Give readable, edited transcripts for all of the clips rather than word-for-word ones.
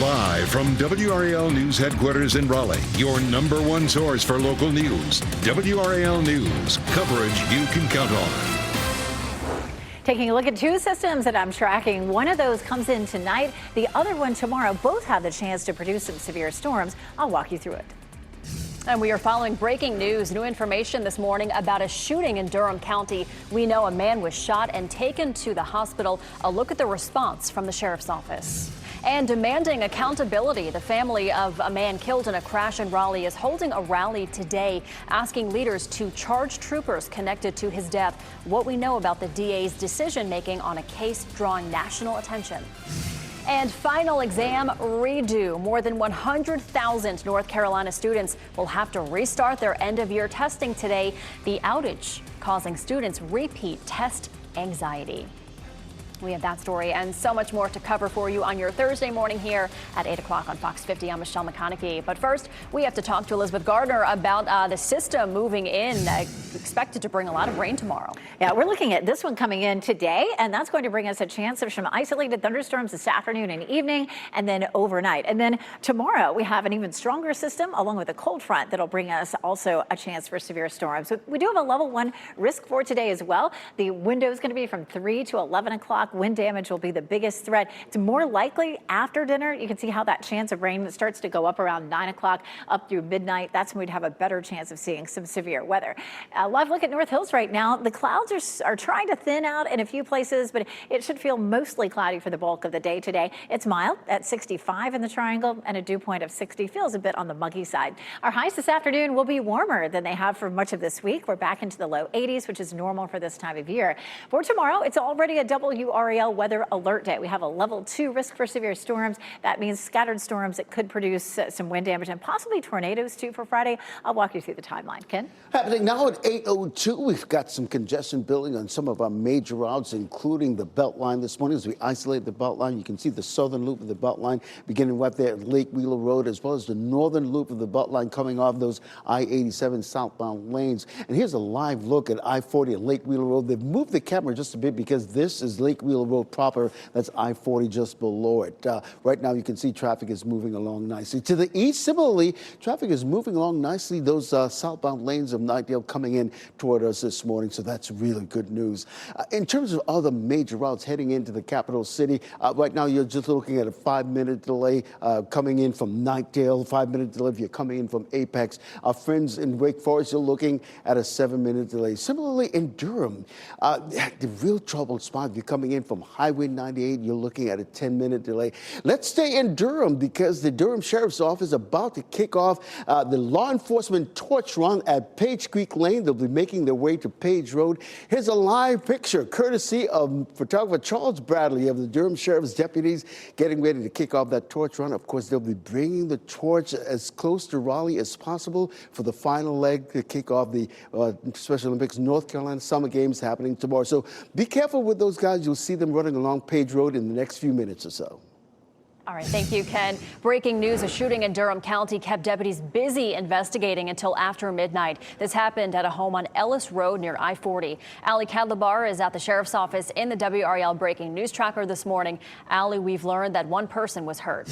Live from WRAL News Headquarters in Raleigh, your #1 source for local news. WRAL News, coverage you can count on. Taking a look at two systems that I'm tracking. One of those comes in tonight, the other one tomorrow. Both have the chance to produce some severe storms. I'll walk you through it. And we are following breaking news. New information this morning about a shooting in Durham County. We know a man was shot and taken to the hospital. A look at the response from the sheriff's office. And demanding accountability, the family of a man killed in a crash in Raleigh is holding a rally today, asking leaders to charge troopers connected to his death. What we know about the DA's decision making on a case drawing national attention. And final exam redo. More than 100,000 North Carolina students will have to restart their end-of-year testing today. The outage causing students repeat test anxiety. We have that story and so much more to cover for you on your Thursday morning here at 8 o'clock on Fox 50. I'm Michelle McConaughey. But first, we have to talk to Elizabeth Gardner about the system moving in, expected to bring a lot of rain tomorrow. Yeah, we're looking at this one coming in today, and that's going to bring us a chance of some isolated thunderstorms this afternoon and evening, and then overnight. And then tomorrow, we have an even stronger system along with a cold front that'll bring us also a chance for severe storms. So we do have a level 1 risk for today as well. The window is going to be from 3 to 11 o'clock. Wind damage will be the biggest threat. It's more likely after dinner. You can see how that chance of rain starts to go up around 9 o'clock up through midnight. That's when we'd have a better chance of seeing some severe weather. Live look at North Hills right now. The clouds are trying to thin out in a few places, but it should feel mostly cloudy for the bulk of the day today. It's mild at 65 in the Triangle, and a dew point of 60 feels a bit on the muggy side. Our highs this afternoon will be warmer than they have for much of this week. We're back into the low 80s, which is normal for this time of year. For tomorrow, it's already a WRAL weather alert day. We have a level 2 risk for severe storms. That means scattered storms that could produce some wind damage and possibly tornadoes too for Friday. I'll walk you through the timeline. Ken? Happening now at 8:02, we've got some congestion building on some of our major routes, including the Beltline this morning. As we isolate the Beltline, you can see the southern loop of the Beltline beginning right there at Lake Wheeler Road, as well as the northern loop of the Beltline coming off those I-87 southbound lanes. And here's a live look at I-40 and Lake Wheeler Road. They've moved the camera just a bit because this is Lake Wheeler Road proper. That's I-40 just below it. Right now, you can see traffic is moving along nicely. To the east, similarly, traffic is moving along nicely. Those southbound lanes of Knightdale coming in toward us this morning, so that's really good news. In terms of other major routes heading into the capital city, right now you're just looking at a 5-minute delay coming in from Knightdale, 5-minute delay if you're coming in from Apex. Our friends in Wake Forest, you're looking at a 7-minute delay. Similarly, in Durham, the real troubled spot, if you're coming in from Highway 98, you're looking at a 10-minute delay. Let's stay in Durham because the Durham Sheriff's Office is about to kick off the law enforcement torch run at Page Creek Lane. They'll be making their way to Page Road. Here's a live picture courtesy of photographer Charles Bradley of the Durham Sheriff's deputies getting ready to kick off that torch run. Of course, they'll be bringing the torch as close to Raleigh as possible for the final leg to kick off the Special Olympics North Carolina Summer Games happening tomorrow. So be careful with those guys. You'll see them running along Page Road in the next few minutes or so. All right, thank you, Ken. Breaking news, a shooting in Durham County kept deputies busy investigating until after midnight. This happened at a home on Ellis Road near I-40. Ali Kadlabar is at the sheriff's office in the WRAL Breaking News Tracker this morning. Ali, we've learned that one person was hurt.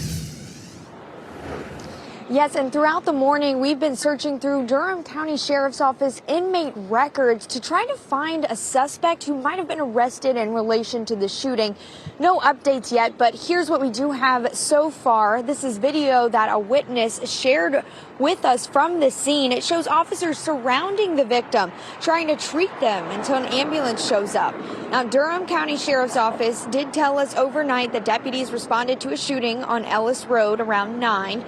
Yes, and throughout the morning, we've been searching through Durham County Sheriff's Office inmate records to try to find a suspect who might have been arrested in relation to the shooting. No updates yet, but here's what we do have so far. This is video that a witness shared with us from the scene. It shows officers surrounding the victim, trying to treat them until an ambulance shows up. Now, Durham County Sheriff's Office did tell us overnight that deputies responded to a shooting on Ellis Road around 9.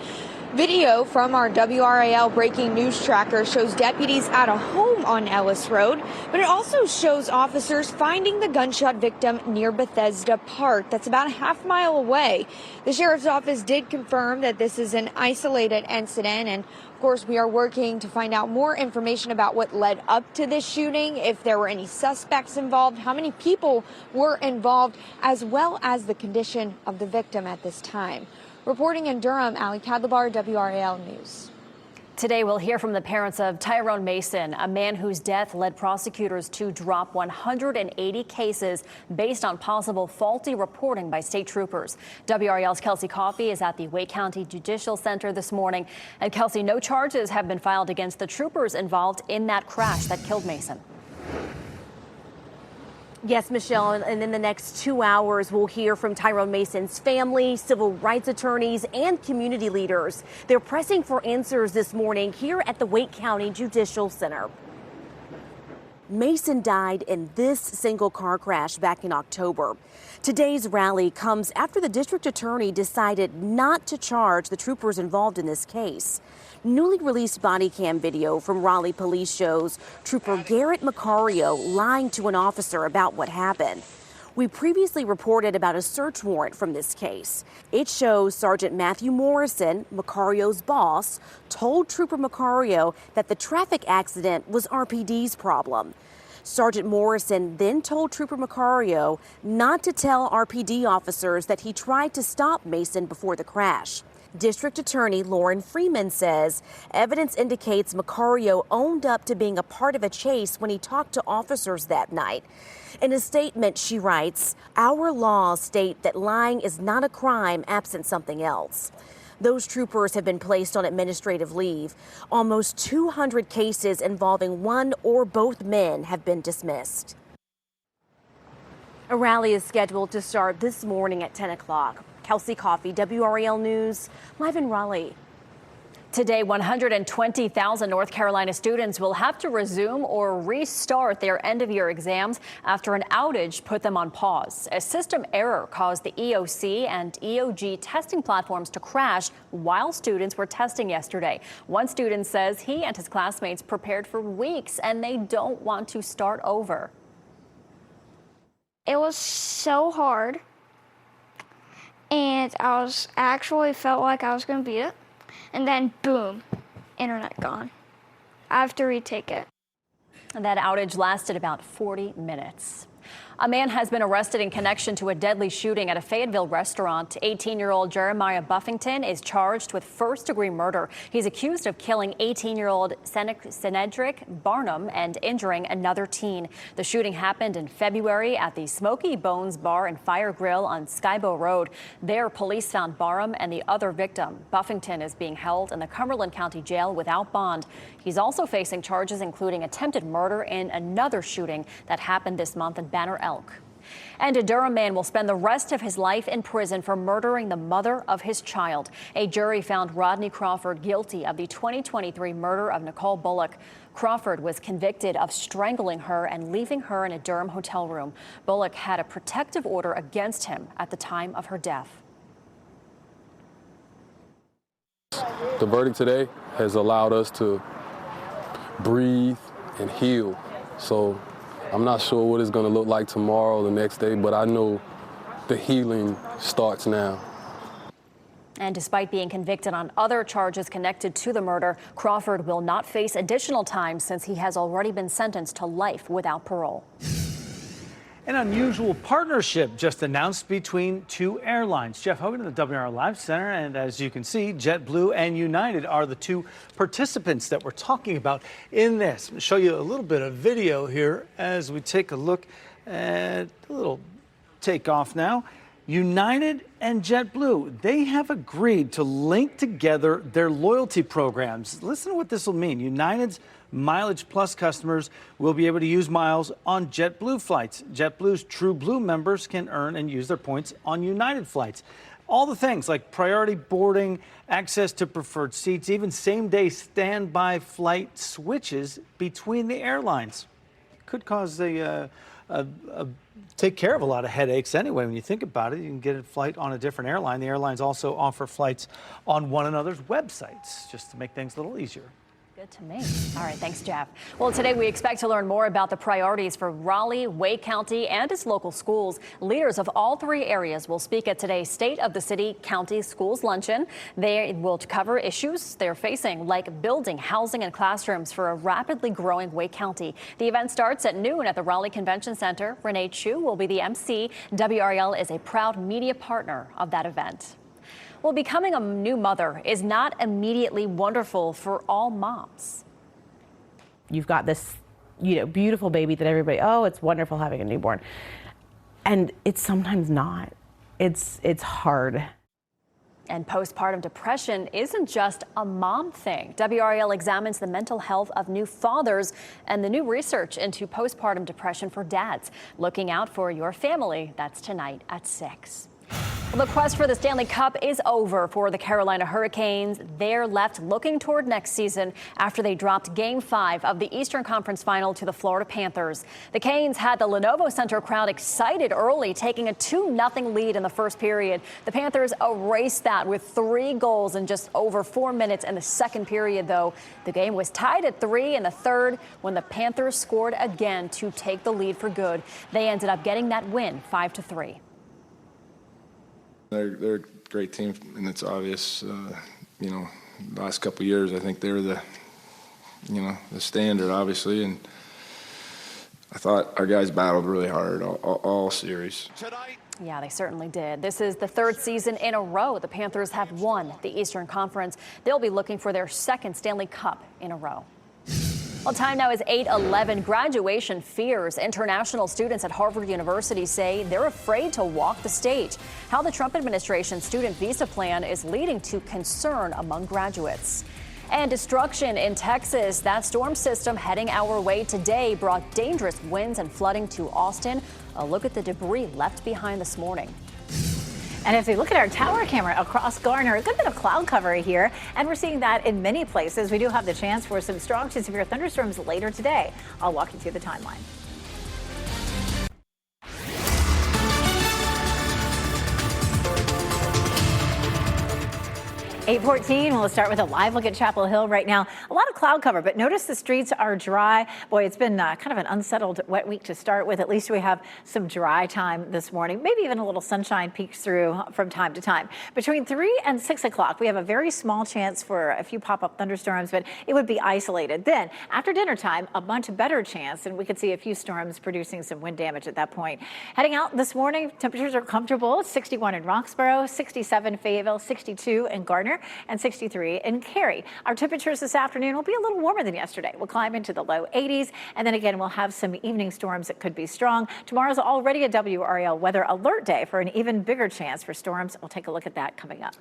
Video from our WRAL Breaking News Tracker shows deputies at a home on Ellis Road, but it also shows officers finding the gunshot victim near Bethesda Park. That's about a half-mile away. The sheriff's office did confirm that this is an isolated incident, and of course, we are working to find out more information about what led up to this shooting, if there were any suspects involved, how many people were involved, as well as the condition of the victim at this time. Reporting in Durham, Ali Kadlabar, WRAL News. Today, we'll hear from the parents of Tyrone Mason, a man whose death led prosecutors to drop 180 cases based on possible faulty reporting by state troopers. WRAL's Kelsey Coffey is at the Wake County Judicial Center this morning. And Kelsey, no charges have been filed against the troopers involved in that crash that killed Mason. Yes, Michelle, and in the next 2 hours, we'll hear from Tyrone Mason's family, civil rights attorneys, and community leaders. They're pressing for answers this morning here at the Wake County Judicial Center. Mason died in this single car crash back in October. Today's rally comes after the district attorney decided not to charge the troopers involved in this case. Newly released body cam video from Raleigh police shows Trooper Garrett Macario lying to an officer about what happened. We previously reported about a search warrant from this case. It shows Sergeant Matthew Morrison, Macario's boss, told Trooper Macario that the traffic accident was RPD's problem. Sergeant Morrison then told Trooper Macario not to tell RPD officers that he tried to stop Mason before the crash. District Attorney Lauren Freeman says evidence indicates Macario owned up to being a part of a chase when he talked to officers that night. In a statement, she writes, "Our laws state that lying is not a crime absent something else." Those troopers have been placed on administrative leave. Almost 200 cases involving one or both men have been dismissed. A rally is scheduled to start this morning at 10 o'clock. Kelsey Coffey, WRAL News, live in Raleigh. Today, 120,000 North Carolina students will have to resume or restart their end-of-year exams after an outage put them on pause. A system error caused the EOC and EOG testing platforms to crash while students were testing yesterday. One student says he and his classmates prepared for weeks and they don't want to start over. It was so hard, and I actually felt like I was going to beat it. And then, boom, internet gone. I have to retake it. And that outage lasted about 40 minutes. A man has been arrested in connection to a deadly shooting at a Fayetteville restaurant. 18-year-old Jeremiah Buffington is charged with first-degree murder. He's accused of killing 18-year-old Cedric Barnum and injuring another teen. The shooting happened in February at the Smoky Bones Bar and Fire Grill on Skybow Road. There, police found Barnum and the other victim. Buffington is being held in the Cumberland County Jail without bond. He's also facing charges including attempted murder in another shooting that happened this month in Banner Elk. And a Durham man will spend the rest of his life in prison for murdering the mother of his child. A jury found Rodney Crawford guilty of the 2023 murder of Nicole Bullock. Crawford was convicted of strangling her and leaving her in a Durham hotel room. Bullock had a protective order against him at the time of her death. The verdict today has allowed us to breathe and heal. So I'm not sure what it's going to look like tomorrow or the next day, but I know the healing starts now. And despite being convicted on other charges connected to the murder, Crawford will not face additional time since he has already been sentenced to life without parole. An unusual partnership just announced between two airlines. Jeff Hogan at the WRAL Live Center, and as you can see, JetBlue and United are the two participants that we're talking about in this. I'll show you a little bit of video here as we take a look at a little takeoff now. United and JetBlue, they have agreed to link together their loyalty programs. Listen to what this will mean. United's Mileage Plus customers will be able to use miles on JetBlue flights. JetBlue's True Blue members can earn and use their points on United flights. All the things like priority boarding, access to preferred seats, even same-day standby flight switches between the airlines. Could cause take care of a lot of headaches anyway. When you think about it, you can get a flight on a different airline. The airlines also offer flights on one another's websites just to make things a little easier. Good to me. All right, thanks, Jeff. Well, today we expect to learn more about the priorities for Raleigh, Wake County, and its local schools. Leaders of all three areas will speak at today's State of the City County Schools Luncheon. They will cover issues they're facing, like building, housing, and classrooms for a rapidly growing Wake County. The event starts at noon at the Raleigh Convention Center. Renee Chu will be the MC. WRAL is a proud media partner of that event. Well, becoming a new mother is not immediately wonderful for all moms. You've got this, beautiful baby that everybody, oh, it's wonderful having a newborn. And it's sometimes not. It's hard. And postpartum depression isn't just a mom thing. WRAL examines the mental health of new fathers and the new research into postpartum depression for dads. Looking out for your family. That's tonight at 6. The quest for the Stanley Cup is over for the Carolina Hurricanes. They're left looking toward next season after they dropped Game 5 of the Eastern Conference Final to the Florida Panthers. The Canes had the Lenovo Center crowd excited early, taking a 2-0 lead in the first period. The Panthers erased that with 3 goals in just over 4 minutes in the second period, though. The game was tied at 3 in the third when the Panthers scored again to take the lead for good. They ended up getting that win 5-3. They're a great team, and it's obvious. The last couple of years, I think they were the standard, obviously, and I thought our guys battled really hard all series. Yeah, they certainly did. This is the 3rd season in a row the Panthers have won the Eastern Conference. They'll be looking for their 2nd Stanley Cup in a row. Well, time now is 8:11. Graduation fears. International students at Harvard University say they're afraid to walk the stage. How the Trump administration's student visa plan is leading to concern among graduates. And destruction in Texas. That storm system heading our way today brought dangerous winds and flooding to Austin. A look at the debris left behind this morning. And as we look at our tower camera across Garner, a good bit of cloud cover here, and we're seeing that in many places. We do have the chance for some strong to severe thunderstorms later today. I'll walk you through the timeline. 8:14. We'll start with a live look at Chapel Hill right now. A lot of cloud cover, but notice the streets are dry. Boy, it's been kind of an unsettled wet week to start with. At least we have some dry time this morning. Maybe even a little sunshine peeks through from time to time. Between 3 and 6 o'clock, we have a very small chance for a few pop-up thunderstorms, but it would be isolated. Then, after dinner time, a much better chance, and we could see a few storms producing some wind damage at that point. Heading out this morning, temperatures are comfortable. 61 in Roxborough, 67 Fayetteville, 62 in Gardner, and 63 in Cary. Our temperatures this afternoon will be a little warmer than yesterday. We'll climb into the low 80s, and then again, we'll have some evening storms that could be strong. Tomorrow's already a WRAL weather alert day for an even bigger chance for storms. We'll take a look at that coming up.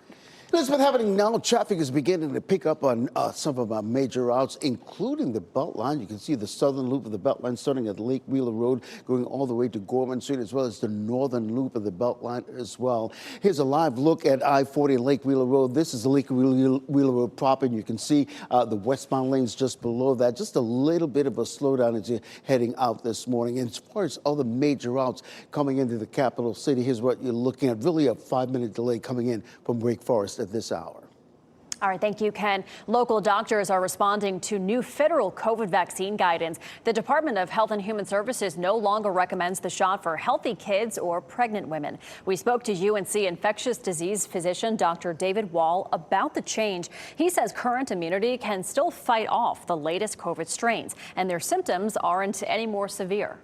Elizabeth, happening now, traffic is beginning to pick up on some of our major routes, including the Beltline. You can see the southern loop of the Beltline starting at Lake Wheeler Road, going all the way to Gorman Street, as well as the northern loop of the Beltline as well. Here's a live look at I-40 and Lake Wheeler Road. This is the Lake Wheeler Road proper, and you can see the westbound lanes just below that. Just a little bit of a slowdown as you're heading out this morning. And as far as other major routes coming into the capital city, here's what you're looking at. Really a 5-minute delay coming in from Wake Forest at this hour. All right, thank you, Ken. Local doctors are responding to new federal COVID vaccine guidance. The Department of Health and Human Services no longer recommends the shot for healthy kids or pregnant women. We spoke to UNC infectious disease physician Dr. David Wall about the change. He says current immunity can still fight off the latest COVID strains, and their symptoms aren't any more severe.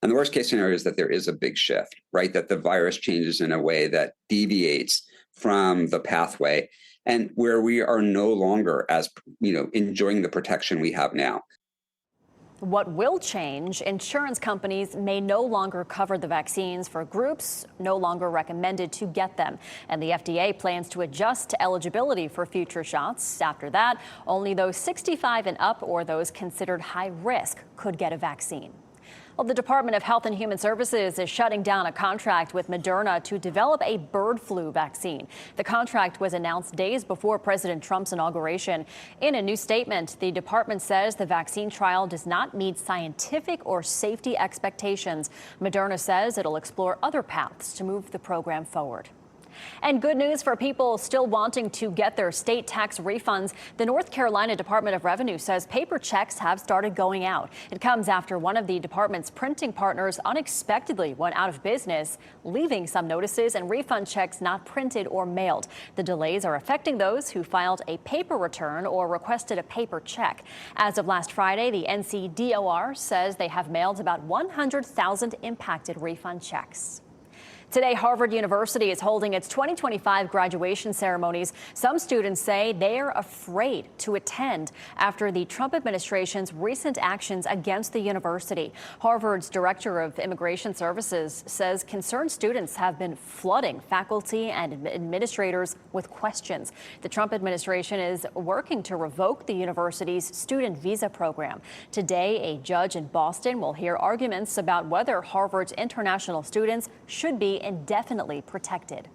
And the worst case scenario is that there is a big shift, right? That the virus changes in a way that deviates from the pathway and where we are no longer enjoying the protection we have now. What will change? Insurance companies may no longer cover the vaccines for groups no longer recommended to get them. And the FDA plans to adjust eligibility for future shots. After that, only those 65 and up or those considered high risk could get a vaccine. Well, the Department of Health and Human Services is shutting down a contract with Moderna to develop a bird flu vaccine. The contract was announced days before President Trump's inauguration. In a new statement, the department says the vaccine trial does not meet scientific or safety expectations. Moderna says it'll explore other paths to move the program forward. And good news for people still wanting to get their state tax refunds. The North Carolina Department of Revenue says paper checks have started going out. It comes after one of the department's printing partners unexpectedly went out of business, leaving some notices and refund checks not printed or mailed. The delays are affecting those who filed a paper return or requested a paper check. As of last Friday, the NCDOR says they have mailed about 100,000 impacted refund checks. Today, Harvard University is holding its 2025 graduation ceremonies. Some students say they are afraid to attend after the Trump administration's recent actions against the university. Harvard's Director of Immigration Services says concerned students have been flooding faculty and administrators with questions. The Trump administration is working to revoke the university's student visa program. Today, a judge in Boston will hear arguments about whether Harvard's international students should be indefinitely protected.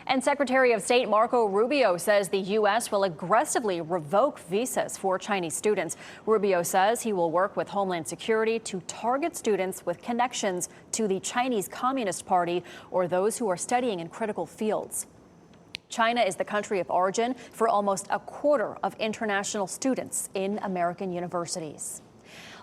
And Secretary of State Marco Rubio says the U.S. will aggressively revoke visas for Chinese students. Rubio says he will work with Homeland Security to target students with connections to the Chinese Communist Party or those who are studying in critical fields. China is the country of origin for almost a quarter of international students in American universities.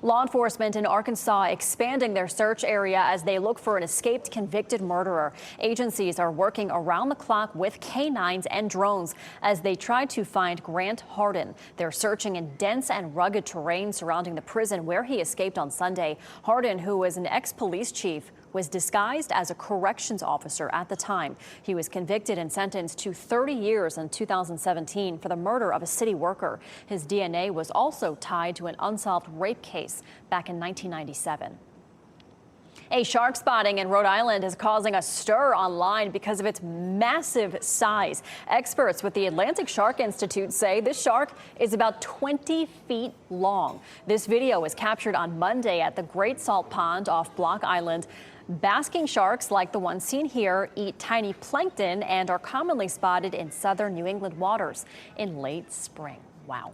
Law enforcement in Arkansas expanding their search area as they look for an escaped convicted murderer. Agencies are working around the clock with canines and drones as they try to find Grant Hardin. They're searching in dense and rugged terrain surrounding the prison where he escaped on Sunday. Hardin, who was an ex-police chief, was disguised as a corrections officer at the time. He was convicted and sentenced to 30 years in 2017 for the murder of a city worker. His DNA was also tied to an unsolved rape case back in 1997. A shark spotting in Rhode Island is causing a stir online because of its massive size. Experts with the Atlantic Shark Institute say this shark is about 20 feet long. This video was captured on Monday at the Great Salt Pond off Block Island. Basking sharks, like the one seen here, eat tiny plankton and are commonly spotted in southern New England waters in late spring. Wow.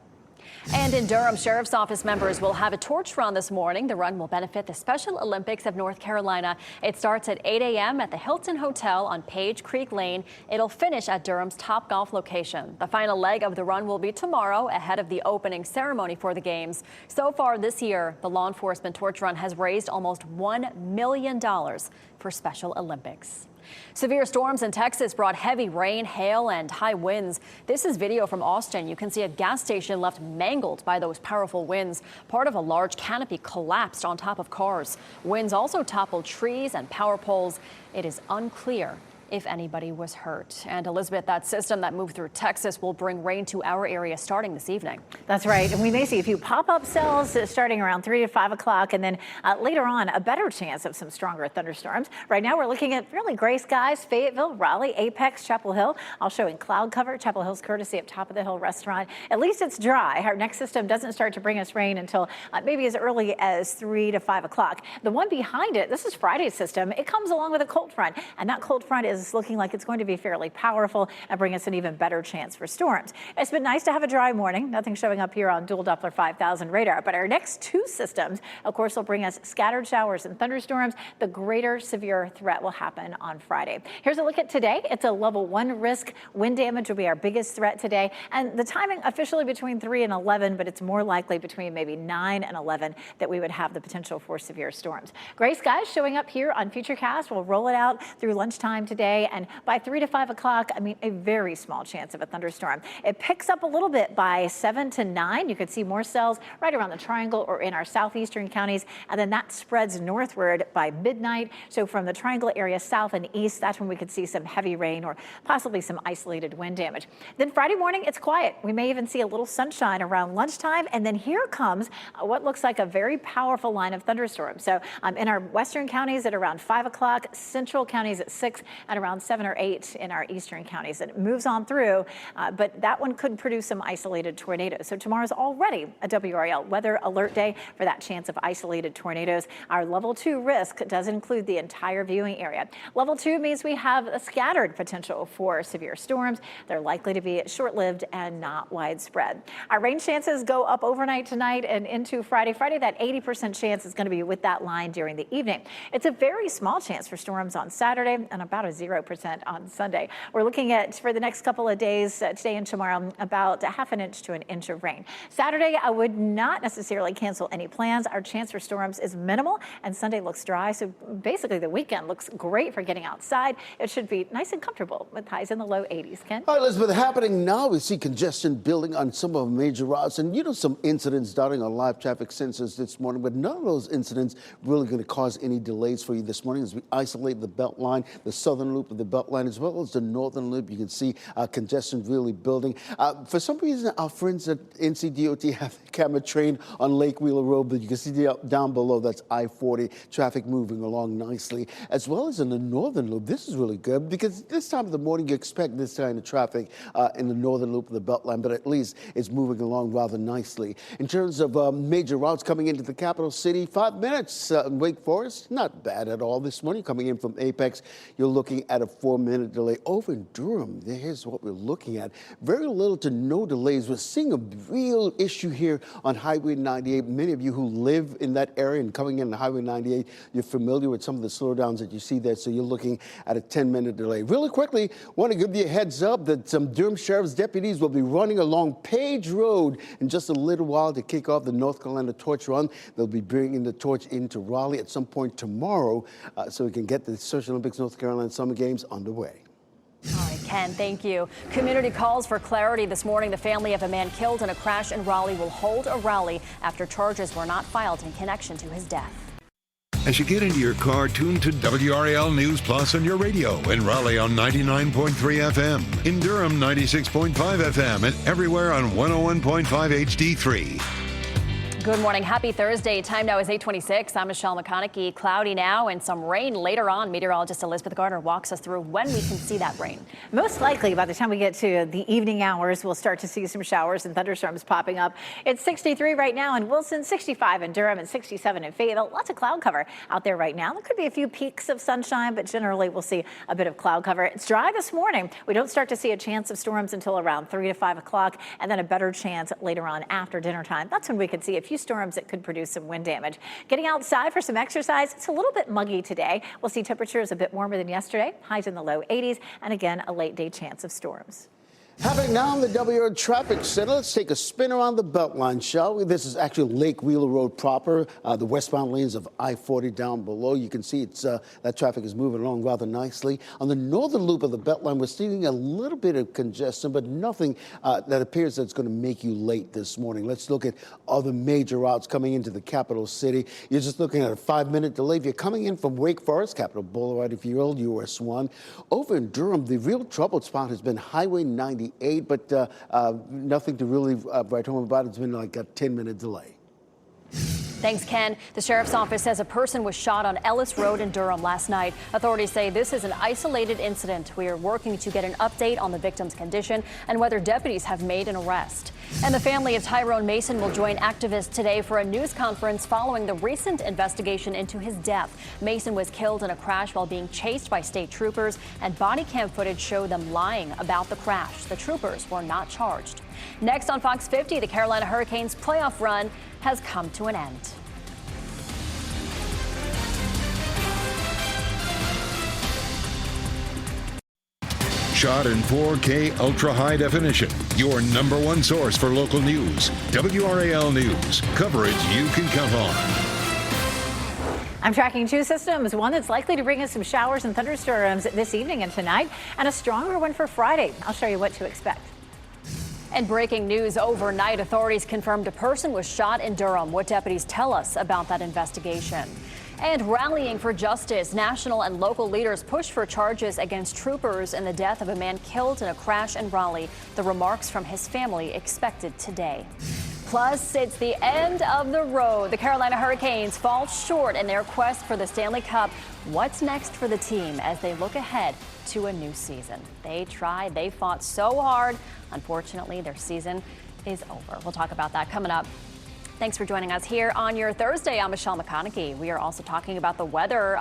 And in Durham, Sheriff's Office members will have a torch run this morning. The run will benefit the Special Olympics of North Carolina. It starts at 8 a.m. at the Hilton Hotel on Page Creek Lane. It'll finish at Durham's Topgolf location. The final leg of the run will be tomorrow ahead of the opening ceremony for the games. So far this year, the law enforcement torch run has raised almost $1 million for Special Olympics. Severe storms in Texas brought heavy rain, hail, and high winds. This is video from Austin. You can see a gas station left mangled by those powerful winds. Part of a large canopy collapsed on top of cars. Winds also toppled trees and power poles. It is unclear if anybody was hurt. And Elizabeth, that system that moved through Texas will bring rain to our area starting this evening. That's right. And we may see a few pop-up cells starting around 3 to 5 o'clock. And then later on, a better chance of some stronger thunderstorms. Right now, we're looking at fairly gray skies, Fayetteville, Raleigh, Apex, Chapel Hill. I'll show in cloud cover. Chapel Hill's courtesy of Top of the Hill Restaurant. At least it's dry. Our next system doesn't start to bring us rain until maybe as early as 3 to 5 o'clock. The one behind it, this is Friday's system. It comes along with a cold front. And that cold front is looking like it's going to be fairly powerful and bring us an even better chance for storms. It's been nice to have a dry morning. Nothing showing up here on dual Doppler 5000 radar. But our next two systems, of course, will bring us scattered showers and thunderstorms. The greater severe threat will happen on Friday. Here's a look at today. It's a level 1 risk. Wind damage will be our biggest threat today. And the timing officially between 3 and 11, but it's more likely between maybe 9 and 11 that we would have the potential for severe storms. Gray skies showing up here on Futurecast. We'll roll it out through lunchtime today. And by 3 to 5 o'clock, a very small chance of a thunderstorm. It picks up a little bit by 7 to 9. You could see more cells right around the triangle or in our southeastern counties. And then that spreads northward by midnight. So from the triangle area south and east, that's when we could see some heavy rain or possibly some isolated wind damage. Then Friday morning, it's quiet. We may even see a little sunshine around lunchtime. And then here comes what looks like a very powerful line of thunderstorms. So in our western counties at around 5 o'clock, central counties at 6, and around 7 or 8 in our eastern counties. And it moves on through, but that one could produce some isolated tornadoes. So tomorrow's already a WRAL weather alert day for that chance of isolated tornadoes. Our level 2 risk does include the entire viewing area. Level 2 means we have a scattered potential for severe storms. They're likely to be short-lived and not widespread. Our rain chances go up overnight tonight and into Friday. Friday, that 80% chance is going to be with that line during the evening. It's a very small chance for storms on Saturday and about a 0% on Sunday. We're looking at, for the next couple of days, today and tomorrow, about a half an inch to an inch of rain. Saturday, I would not necessarily cancel any plans. Our chance for storms is minimal, and Sunday looks dry. So basically, the weekend looks great for getting outside. It should be nice and comfortable with highs in the low 80s. Ken? All right, Elizabeth, happening now, we see congestion building on some of the major routes, and some incidents darting on live traffic sensors this morning, but none of those incidents really going to cause any delays for you this morning as we isolate the Beltline, the southern loop of the Beltline, as well as the northern loop. You can see congestion really building. For some reason, our friends at NCDOT have the camera trained on Lake Wheeler Road, but you can see down below, that's I-40, traffic moving along nicely, as well as in the northern loop. This is really good because this time of the morning, you expect this kind of traffic in the northern loop of the Beltline, but at least it's moving along rather nicely. In terms of major routes coming into the capital city, 5 minutes in Wake Forest, not bad at all this morning. Coming in from Apex, you're looking at a 4-minute delay. Over in Durham, here's what we're looking at. Very little to no delays. We're seeing a real issue here on Highway 98. Many of you who live in that area and coming in on Highway 98, you're familiar with some of the slowdowns that you see there, so you're looking at a 10-minute delay. Really quickly, want to give you a heads up that some Durham Sheriff's deputies will be running along Page Road in just a little while to kick off the North Carolina Torch Run. They'll be bringing the torch into Raleigh at some point tomorrow so we can get the Special Olympics North Carolina Summer Games underway. All right, Ken, thank you. Community calls for clarity this morning. The family of a man killed in a crash in Raleigh will hold a rally after charges were not filed in connection to his death. As you get into your car, tune to WRAL News Plus on your radio. In Raleigh on 99.3 FM. In Durham, 96.5 FM. And everywhere on 101.5 HD3. Good morning. Happy Thursday. Time now is 8:26. I'm Michelle McConaughey. Cloudy now and some rain later on. Meteorologist Elizabeth Gardner walks us through when we can see that rain. Most likely by the time we get to the evening hours, we'll start to see some showers and thunderstorms popping up. It's 63 right now in Wilson, 65 in Durham, and 67 in Fayetteville. Lots of cloud cover out there right now. There could be a few peaks of sunshine, but generally we'll see a bit of cloud cover. It's dry this morning. We don't start to see a chance of storms until around 3 to 5 o'clock, and then a better chance later on after dinner time. That's when we could see a few storms that could produce some wind damage. Getting outside for some exercise, it's a little bit muggy today. We'll see temperatures a bit warmer than yesterday, highs in the low 80s, and again, a late day chance of storms. Happening now in the WRAL Traffic Center. Let's take a spin around the Beltline, shall we? This is actually Lake Wheeler Road proper, the westbound lanes of I-40 down below. You can see it's that traffic is moving along rather nicely. On the northern loop of the Beltline, we're seeing a little bit of congestion, but nothing that appears that's going to make you late this morning. Let's look at other major routes coming into the capital city. You're just looking at a 5-minute delay. If you're coming in from Wake Forest, Capitol Boulevard, if you're old, US 1. Over in Durham, the real troubled spot has been Highway 98. But nothing to really write home about. It's been like a 10-minute delay. Thanks, Ken. The sheriff's office says a person was shot on Ellis Road in Durham last night. Authorities say this is an isolated incident. We are working to get an update on the victim's condition and whether deputies have made an arrest. And the family of Tyrone Mason will join activists today for a news conference following the recent investigation into his death. Mason was killed in a crash while being chased by state troopers, and body cam footage showed them lying about the crash. The troopers were not charged. Next on Fox 50, the Carolina Hurricanes playoff run has come to an end. Shot in 4K ultra high definition. Your number one source for local news. WRAL News. Coverage you can count on. I'm tracking two systems, one that's likely to bring us some showers and thunderstorms this evening and tonight, and a stronger one for Friday. I'll show you what to expect. And breaking news overnight, authorities confirmed a person was shot in Durham. What deputies tell us about that investigation. And rallying for justice, national and local leaders push for charges against troopers in the death of a man killed in a crash in Raleigh. The remarks from his family expected today. Plus, it's the end of the road. The Carolina Hurricanes fall short in their quest for the Stanley Cup. What's next for the team as they look ahead to a new season? They tried, they fought so hard. Unfortunately, their season is over. We'll talk about that coming up. Thanks for joining us here on your Thursday. I'm Michelle McConaughey. We are also talking about the weather.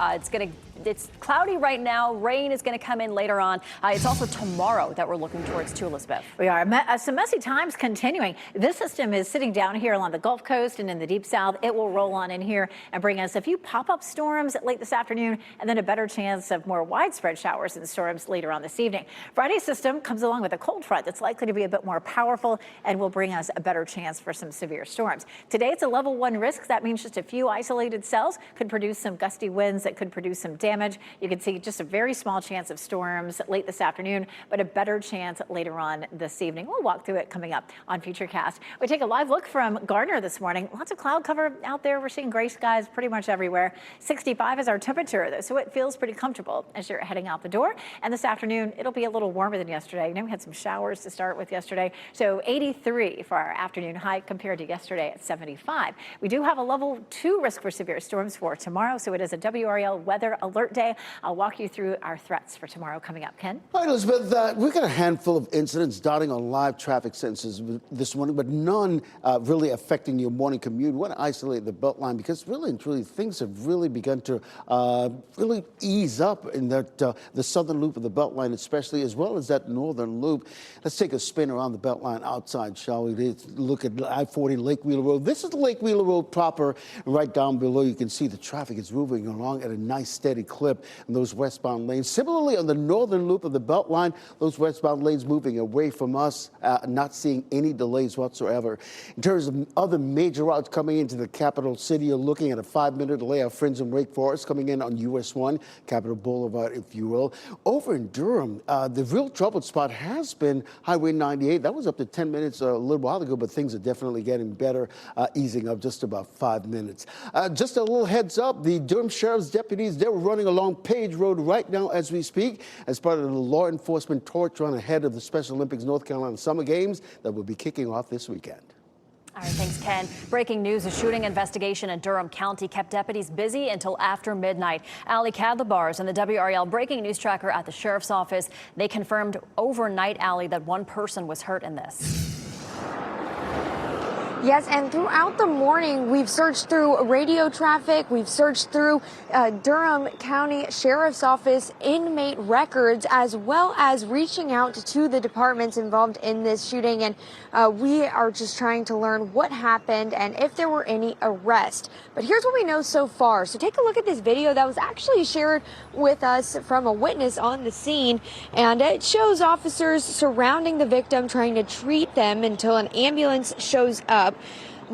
It's cloudy right now. Rain is going to come in later on. It's also tomorrow that we're looking towards too, Elizabeth. We are. Some messy times continuing. This system is sitting down here along the Gulf Coast and in the deep south. It will roll on in here and bring us a few pop-up storms late this afternoon and then a better chance of more widespread showers and storms later on this evening. Friday's system comes along with a cold front that's likely to be a bit more powerful and will bring us a better chance for some severe storms. Today, it's a level 1 risk. That means just a few isolated cells could produce some gusty winds that could produce some damage. You can see just a very small chance of storms late this afternoon, but a better chance later on this evening. We'll walk through it coming up on Futurecast. We take a live look from Gardner this morning. Lots of cloud cover out there. We're seeing gray skies pretty much everywhere. 65 is our temperature, though, so it feels pretty comfortable as you're heading out the door. And this afternoon, it'll be a little warmer than yesterday. You know, we had some showers to start with yesterday, so 83 for our afternoon high compared to yesterday at 75. We do have a level 2 risk for severe storms for tomorrow, so it is a WRAL weather alert day. I'll walk you through our threats for tomorrow coming up. Ken? All right, Elizabeth, we've got a handful of incidents dotting on live traffic sensors this morning, but none really affecting your morning commute. We want to isolate the Beltline because really and truly things have really begun to really ease up in that the southern loop of the Beltline especially, as well as that northern loop. Let's take a spin around the Beltline outside, shall we? Let's look at I-40 Lake Wheeler Road. This is Lake Wheeler Road proper. Right down below, you can see the traffic is moving along at a nice steady clip in those westbound lanes. Similarly, on the northern loop of the Beltline, those westbound lanes moving away from us, not seeing any delays whatsoever. In terms of other major routes coming into the capital city, you're looking at a 5-minute delay. Our friends in Wake Forest coming in on US 1, Capitol Boulevard, if you will. Over in Durham, the real troubled spot has been Highway 98. That was up to 10 minutes a little while ago, but things are definitely getting better, easing up just about 5 minutes. Just a little heads up, the Durham Sheriff's deputies, they're running along Page Road right now as we speak as part of the law enforcement torch run ahead of the Special Olympics North Carolina Summer Games that will be kicking off this weekend. All right, thanks, Ken. Breaking news, a shooting investigation in Durham County kept deputies busy until after midnight. Ali Kadlabar is in the WRAL breaking news tracker at the sheriff's office. They confirmed overnight, Ali, that one person was hurt in this. Yes, and throughout the morning, we've searched through radio traffic. We've searched through Durham County Sheriff's Office inmate records, as well as reaching out to the departments involved in this shooting. And we are just trying to learn what happened and if there were any arrests. But here's what we know so far. So take a look at this video that was actually shared with us from a witness on the scene. And it shows officers surrounding the victim, trying to treat them until an ambulance shows up.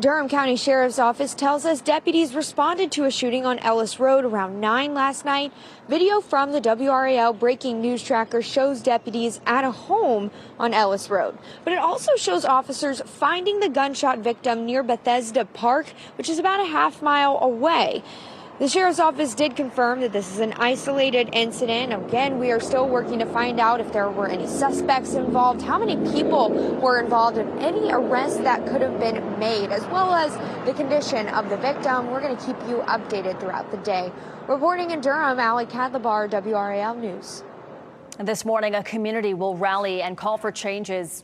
Durham County Sheriff's Office tells us deputies responded to a shooting on Ellis Road around 9 last night. Video from the WRAL breaking news tracker shows deputies at a home on Ellis Road. But it also shows officers finding the gunshot victim near Bethesda Park, which is about a half-mile away. The Sheriff's Office did confirm that this is an isolated incident. Again, we are still working to find out if there were any suspects involved, how many people were involved, and any arrests that could have been made, as well as the condition of the victim. We're going to keep you updated throughout the day. Reporting in Durham, Ali Kadlabar, WRAL News. This morning, a community will rally and call for charges,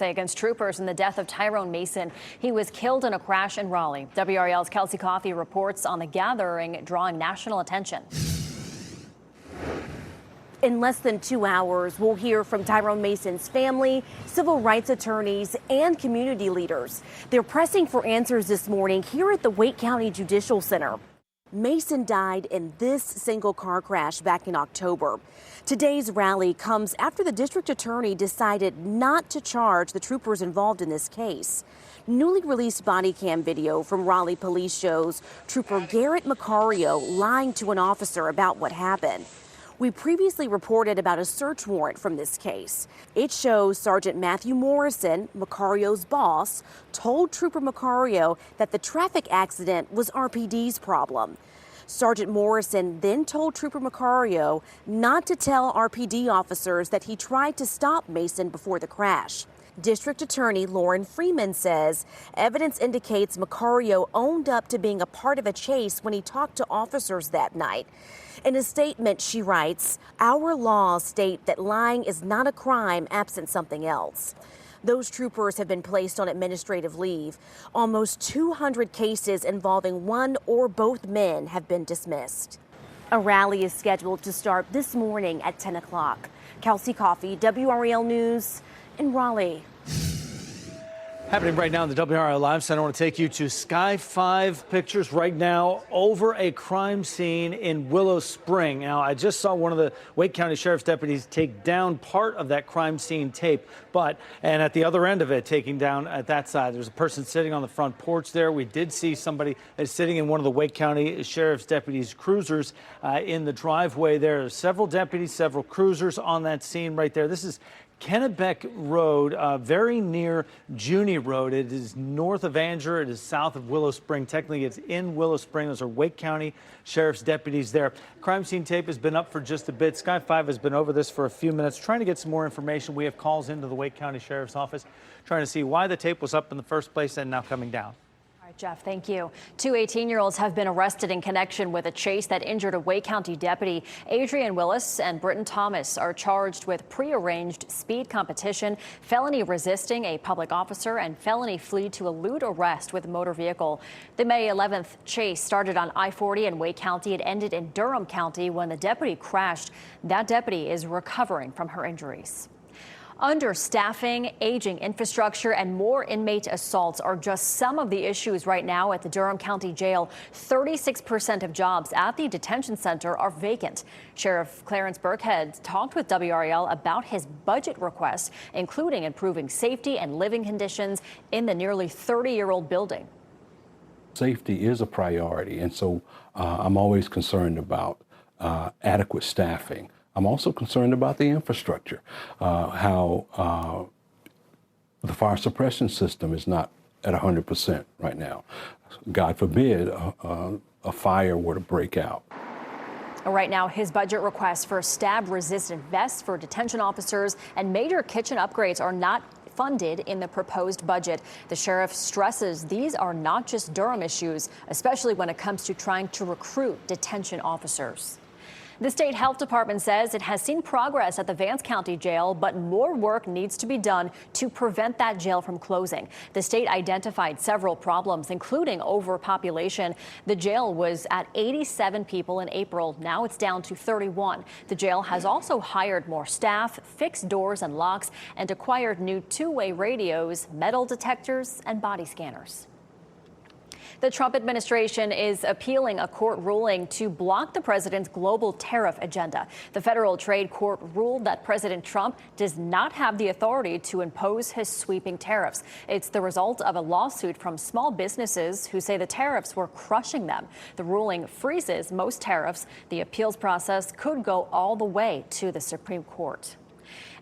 against troopers in the death of Tyrone Mason. He was killed in a crash in Raleigh. WRAL's Kelsey Coffey reports on the gathering drawing national attention. In less than 2 hours, we'll hear from Tyrone Mason's family, civil rights attorneys, and community leaders. They're pressing for answers this morning here at the Wake County Judicial Center. Mason died in this single car crash back in October. Today's rally comes after the district attorney decided not to charge the troopers involved in this case. Newly released body cam video from Raleigh police shows Trooper Garrett Macario lying to an officer about what happened. We previously reported about a search warrant from this case. It shows Sergeant Matthew Morrison, Macario's boss, told Trooper Macario that the traffic accident was RPD's problem. Sergeant Morrison then told Trooper Macario not to tell RPD officers that he tried to stop Mason before the crash. District Attorney Lauren Freeman says evidence indicates Macario owned up to being a part of a chase when he talked to officers that night. In a statement, she writes, "Our laws state that lying is not a crime absent something else." Those troopers have been placed on administrative leave. Almost 200 cases involving one or both men have been dismissed. A rally is scheduled to start this morning at 10 o'clock. Kelsey Coffey, WRAL News in Raleigh. Happening right now in the WRAL Live Center. I want to take you to Sky 5 pictures right now over a crime scene in Willow Spring. Now, I just saw one of the Wake County Sheriff's deputies take down part of that crime scene tape, and at the other end of it, taking down at that side, there's a person sitting on the front porch there. We did see somebody that's sitting in one of the Wake County Sheriff's deputies' cruisers in the driveway there. There's several deputies, several cruisers on that scene right there. This is Kennebec Road, very near Juney Road. It is north of Anger. It is south of Willow Spring. Technically, it's in Willow Spring. Those are Wake County Sheriff's deputies there. Crime scene tape has been up for just a bit. Sky 5 has been over this for a few minutes, trying to get some more information. We have calls into the Wake County Sheriff's Office, trying to see why the tape was up in the first place and now coming down. Jeff, thank you. Two 18-year-olds have been arrested in connection with a chase that injured a Wake County deputy. Adrian Willis and Britton Thomas are charged with prearranged speed competition, felony resisting a public officer, and felony flee to elude arrest with a motor vehicle. The May 11th chase started on I-40 in Wake County. It ended in Durham County when the deputy crashed. That deputy is recovering from her injuries. Understaffing, aging infrastructure, and more inmate assaults are just some of the issues right now at the Durham County Jail. 36% of jobs at the detention center are vacant. Sheriff Clarence Burkhead talked with WRAL about his budget request, including improving safety and living conditions in the nearly 30-year-old building. Safety is a priority, and so I'm always concerned about adequate staffing. I'm also concerned about the infrastructure, how the fire suppression system is not at 100% right now. God forbid a fire were to break out. Right now, his budget requests for stab-resistant vests for detention officers and major kitchen upgrades are not funded in the proposed budget. The sheriff stresses these are not just Durham issues, especially when it comes to trying to recruit detention officers. The state health department says it has seen progress at the Vance County Jail, but more work needs to be done to prevent that jail from closing. The state identified several problems, including overpopulation. The jail was at 87 people in April. Now it's down to 31. The jail has also hired more staff, fixed doors and locks, and acquired new two-way radios, metal detectors, and body scanners. The Trump administration is appealing a court ruling to block the president's global tariff agenda. The federal trade court ruled that President Trump does not have the authority to impose his sweeping tariffs. It's the result of a lawsuit from small businesses who say the tariffs were crushing them. The ruling freezes most tariffs. The appeals process could go all the way to the Supreme Court.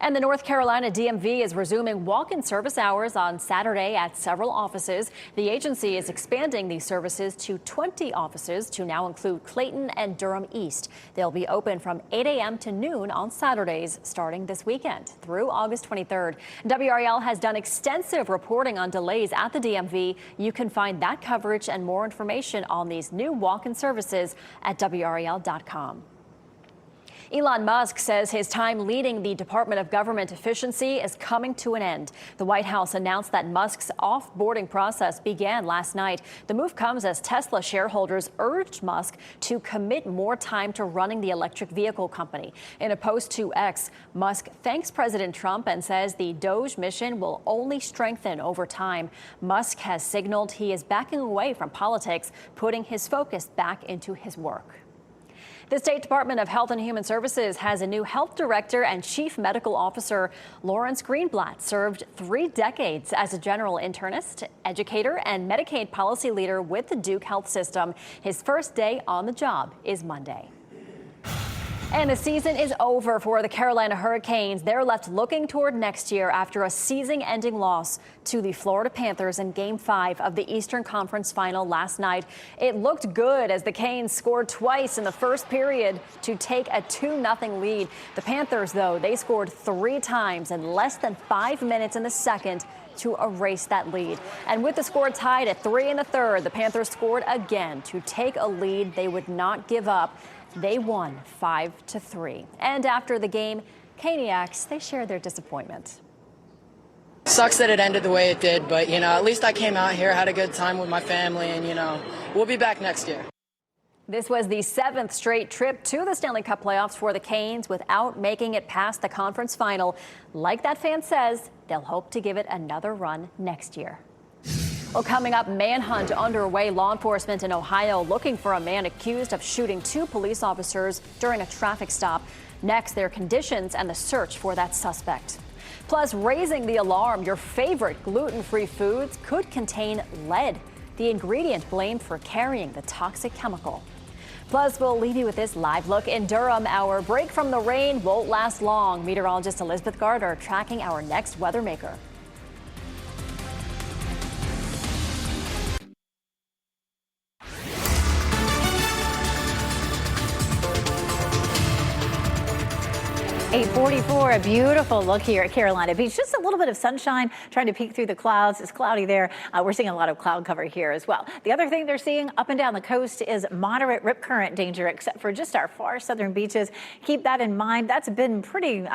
And the North Carolina DMV is resuming walk-in service hours on Saturday at several offices. The agency is expanding these services to 20 offices to now include Clayton and Durham East. They'll be open from 8 a.m. to noon on Saturdays starting this weekend through August 23rd. WRAL has done extensive reporting on delays at the DMV. You can find that coverage and more information on these new walk-in services at WRAL.com. Elon Musk says his time leading the Department of Government Efficiency is coming to an end. The White House announced that Musk's off-boarding process began last night. The move comes as Tesla shareholders urged Musk to commit more time to running the electric vehicle company. In a post to X, Musk thanks President Trump and says the Doge mission will only strengthen over time. Musk has signaled he is backing away from politics, putting his focus back into his work. The State Department of Health and Human Services has a new health director and chief medical officer. Lawrence Greenblatt served 3 decades as a general internist, educator, and Medicaid policy leader with the Duke Health System. His first day on the job is Monday. And the season is over for the Carolina Hurricanes. They're left looking toward next year after a season-ending loss to the Florida Panthers in Game 5 of the Eastern Conference Final last night. It looked good as the Canes scored twice in the first period to take a 2-0 lead. The Panthers, though, they scored 3 times in less than 5 minutes in the second to erase that lead. And with the score tied at 3 in the third, the Panthers scored again to take a lead they would not give up. They won 5-3. And after the game, Caniacs, they shared their disappointment. sucks that it ended the way it did, but, at least I came out here, had a good time with my family, and, we'll be back next year. This was the 7th straight trip to the Stanley Cup playoffs for the Canes without making it past the conference final. Like that fan says, they'll hope to give it another run next year. Well, coming up, manhunt underway. Law enforcement in Ohio looking for a man accused of shooting 2 police officers during a traffic stop. Next, their conditions and the search for that suspect. Plus, raising the alarm, your favorite gluten-free foods could contain lead, the ingredient blamed for carrying the toxic chemical. Plus, we'll leave you with this live look in Durham. Our break from the rain won't last long. Meteorologist Elizabeth Gardner tracking our next weather maker. 8:44, a beautiful look here at Carolina Beach. Just a little bit of sunshine trying to peek through the clouds. It's cloudy there. We're seeing a lot of cloud cover here as well. The other thing they're seeing up and down the coast is moderate rip current danger, except for just our far southern beaches. Keep that in mind. That's been pretty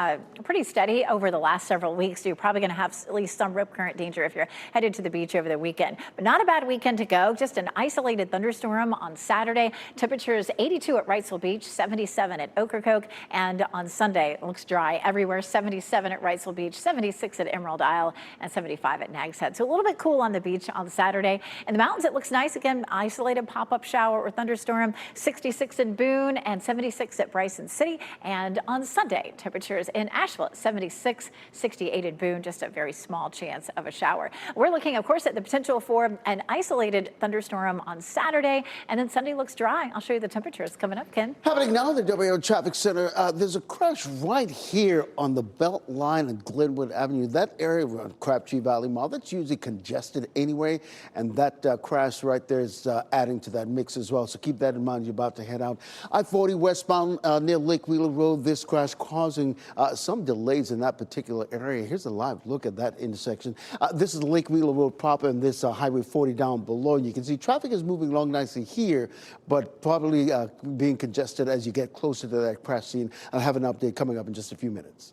steady over the last several weeks. You're probably going to have at least some rip current danger if you're headed to the beach over the weekend. But not a bad weekend to go. Just an isolated thunderstorm on Saturday. Temperatures 82 at Wrightsville Beach, 77 at Ocracoke, and on Sunday looks dry everywhere. 77 at Wrightsville Beach, 76 at Emerald Isle, and 75 at Nags Head. So a little bit cool on the beach on Saturday. In the mountains, it looks nice again. Isolated pop-up shower or thunderstorm. 66 in Boone and 76 at Bryson City. And on Sunday, temperatures in Asheville at 76, 68 in Boone. Just a very small chance of a shower. We're looking, of course, at the potential for an isolated thunderstorm on Saturday, and then Sunday looks dry. I'll show you the temperatures coming up, Ken. Happening now in the WRAL Traffic Center, there's a crash right here on the Belt Line and Glenwood Avenue. That area around Crabtree Valley Mall, that's usually congested anyway, and that crash right there is adding to that mix as well. So keep that in mind. You're about to head out. I-40 westbound near Lake Wheeler Road, this crash causing some delays in that particular area. Here's a live look at that intersection. This is Lake Wheeler Road proper, and this Highway 40 down below. You can see traffic is moving along nicely here, but probably being congested as you get closer to that crash scene. I'll have an update coming up in just a few minutes.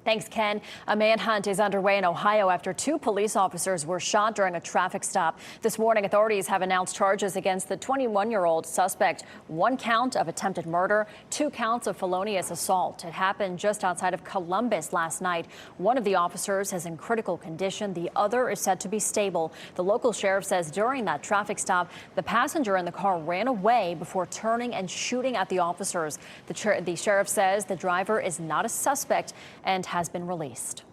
Thanks, Ken. A manhunt is underway in Ohio after 2 police officers were shot during a traffic stop. This morning, authorities have announced charges against the 21-year-old suspect. 1 count of attempted murder, 2 counts of felonious assault. It happened just outside of Columbus last night. One of the officers is in critical condition. The other is said to be stable. The local sheriff says during that traffic stop, the passenger in the car ran away before turning and shooting at the officers. The sheriff says the driver is not a suspect and has been released.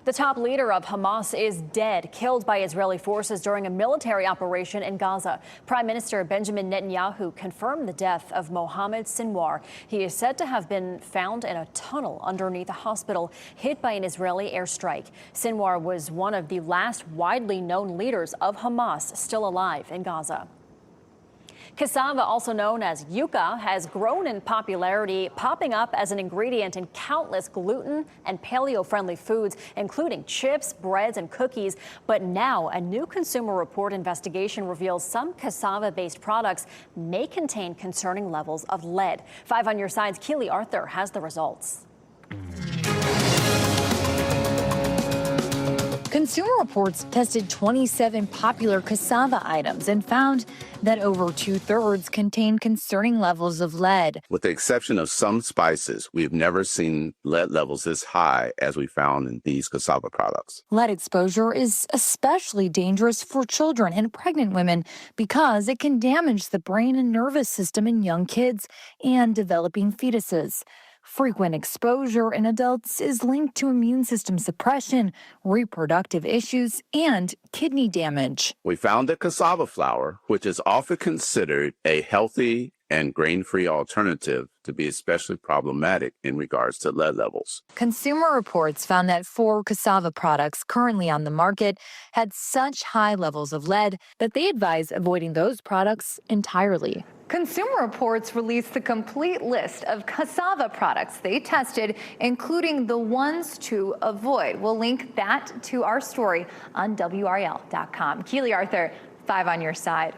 The top leader of Hamas is dead, killed by Israeli forces during a military operation in Gaza. Prime Minister Benjamin Netanyahu confirmed the death of Mohammed Sinwar. He is said to have been found in a tunnel underneath a hospital, hit by an Israeli airstrike. Sinwar was one of the last widely known leaders of Hamas still alive in Gaza. Cassava, also known as yuca, has grown in popularity, popping up as an ingredient in countless gluten and paleo-friendly foods, including chips, breads, and cookies. But now, a new Consumer Report investigation reveals some cassava-based products may contain concerning levels of lead. 5 on your side's Keely Arthur has the results. Consumer Reports tested 27 popular cassava items and found that over 2/3 contain concerning levels of lead. With the exception of some spices, we've never seen lead levels as high as we found in these cassava products. Lead exposure is especially dangerous for children and pregnant women because it can damage the brain and nervous system in young kids and developing fetuses. Frequent exposure in adults is linked to immune system suppression, reproductive issues, and kidney damage. We found that cassava flour, which is often considered a healthy and grain-free alternative, to be especially problematic in regards to lead levels. Consumer Reports found that 4 cassava products currently on the market had such high levels of lead that they advise avoiding those products entirely. Consumer Reports released the complete list of cassava products they tested, including the ones to avoid. We'll link that to our story on WRAL.com. Keely Arthur, 5 on your side.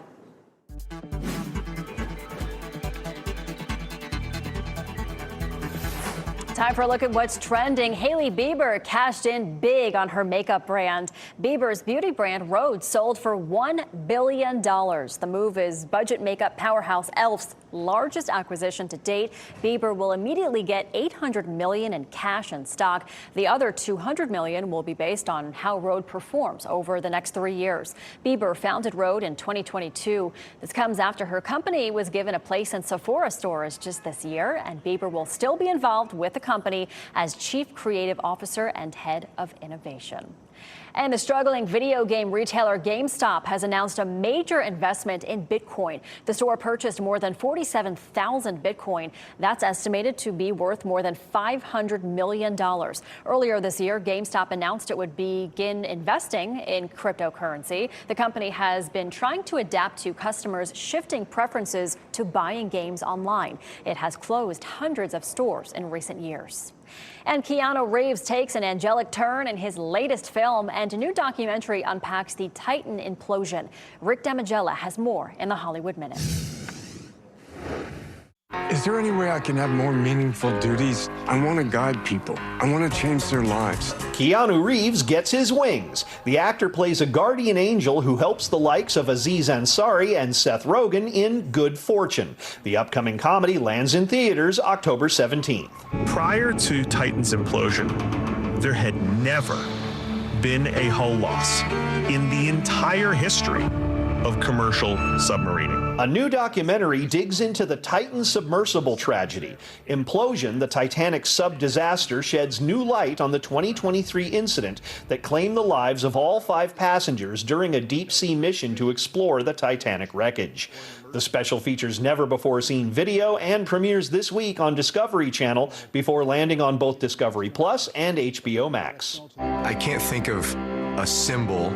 time for a look at what's trending. Hailey Bieber cashed in big on her makeup brand. Bieber's beauty brand Rhode sold for $1 billion. The move is budget makeup powerhouse e.l.f.'s largest acquisition to date. Bieber will immediately get $800 million in cash and stock. The other $200 million will be based on how Rhode performs over the next 3 years. Bieber founded Rhode in 2022. This comes after her company was given a place in Sephora stores just this year, and Bieber will still be involved with the company as Chief Creative Officer and Head of Innovation. And the struggling video game retailer GameStop has announced a major investment in Bitcoin. The store purchased more than 47,000 Bitcoin. That's estimated to be worth more than $500 million. Earlier this year, GameStop announced it would begin investing in cryptocurrency. The company has been trying to adapt to customers' shifting preferences to buying games online. It has closed hundreds of stores in recent years. And Keanu Reeves takes an angelic turn in his latest film, and a new documentary unpacks the Titan implosion. Rick Damigella has more in the Hollywood Minute. Is there any way I can have more meaningful duties? I want to guide people. I want to change their lives. Keanu Reeves gets his wings. The actor plays a guardian angel who helps the likes of Aziz Ansari and Seth Rogen in Good Fortune. The upcoming comedy lands in theaters October 17th. Prior to Titan's implosion, there had never been a hull loss in the entire history of commercial submarining. A new documentary digs into the Titan submersible tragedy. Implosion, the Titanic sub-disaster, sheds new light on the 2023 incident that claimed the lives of all 5 passengers during a deep-sea mission to explore the Titanic wreckage. The special features never-before-seen video and premieres this week on Discovery Channel before landing on both Discovery Plus and HBO Max. I can't think of a symbol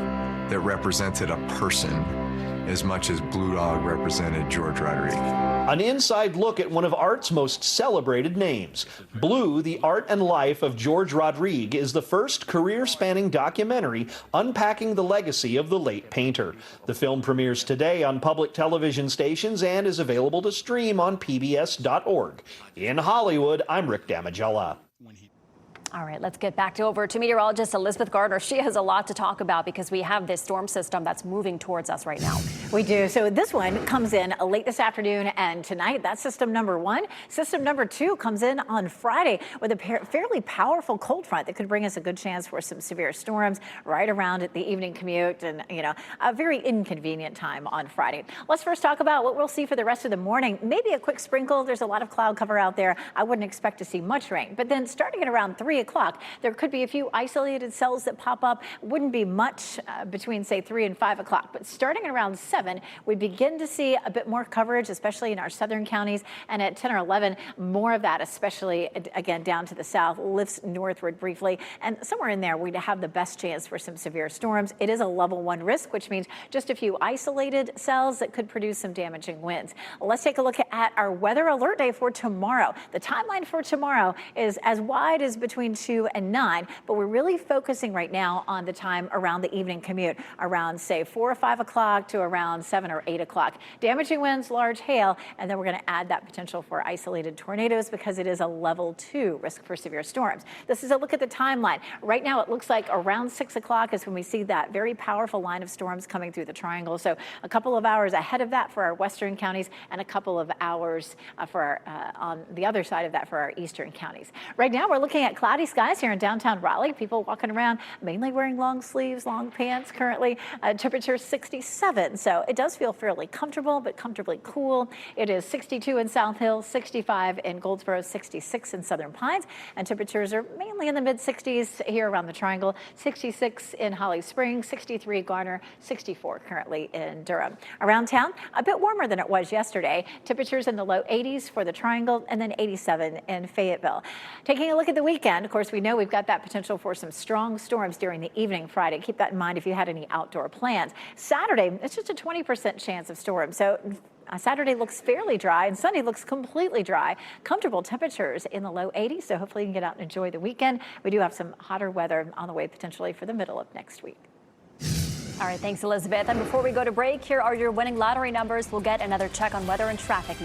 that represented a person as much as Blue Dog represented George Rodriguez. An inside look at one of art's most celebrated names. Blue, the Art and Life of George Rodriguez, is the first career-spanning documentary unpacking the legacy of the late painter. The film premieres today on public television stations and is available to stream on pbs.org. In Hollywood, I'm Rick Damigella. All right, let's get back over to meteorologist Elizabeth Gardner. She has a lot to talk about because we have this storm system that's moving towards us right now. We do. So this one comes in late this afternoon and tonight. That's system number 1. System number 2 comes in on Friday with a fairly powerful cold front that could bring us a good chance for some severe storms right around at the evening commute and, a very inconvenient time on Friday. Let's first talk about what we'll see for the rest of the morning. Maybe a quick sprinkle. There's a lot of cloud cover out there. I wouldn't expect to see much rain. But then starting at around 3 o'clock, there could be a few isolated cells that pop up. Wouldn't be much between, say, 3 and 5 o'clock. But starting at around 7, we begin to see a bit more coverage, especially in our southern counties. And at 10 or 11, more of that, especially, again, down to the south, lifts northward briefly. And somewhere in there, we'd have the best chance for some severe storms. It is a level 1 risk, which means just a few isolated cells that could produce some damaging winds. Let's take a look at our weather alert day for tomorrow. The timeline for tomorrow is as wide as between 2 and 9, but we're really focusing right now on the time around the evening commute, around, say, 4 or 5 o'clock to around 7 or 8 o'clock. Damaging winds, large hail, and then we're going to add that potential for isolated tornadoes because it is a level 2 risk for severe storms. This is a look at the timeline. Right now, it looks like around 6 o'clock is when we see that very powerful line of storms coming through the triangle. So a couple of hours ahead of that for our western counties and a couple of hours for on the other side of that for our eastern counties. Right now, we're looking at cloudy skies here in downtown Raleigh. People walking around mainly wearing long sleeves, long pants currently. Temperature 67, so it does feel fairly comfortable, but comfortably cool. It is 62 in South Hill, 65 in Goldsboro, 66 in Southern Pines, and temperatures are mainly in the mid-60s here around the triangle. 66 in Holly Springs, 63 Garner, 64 currently in Durham. Around town, a bit warmer than it was yesterday. Temperatures in the low 80s for the triangle, and then 87 in Fayetteville. Taking a look at the weekend, of course, we know we've got that potential for some strong storms during the evening Friday. Keep that in mind if you had any outdoor plans. Saturday, it's just a 20% chance of storms. So Saturday looks fairly dry and Sunday looks completely dry. Comfortable temperatures in the low 80s. So hopefully you can get out and enjoy the weekend. We do have some hotter weather on the way potentially for the middle of next week. All right, thanks, Elizabeth. And before we go to break, here are your winning lottery numbers. We'll get another check on weather and traffic.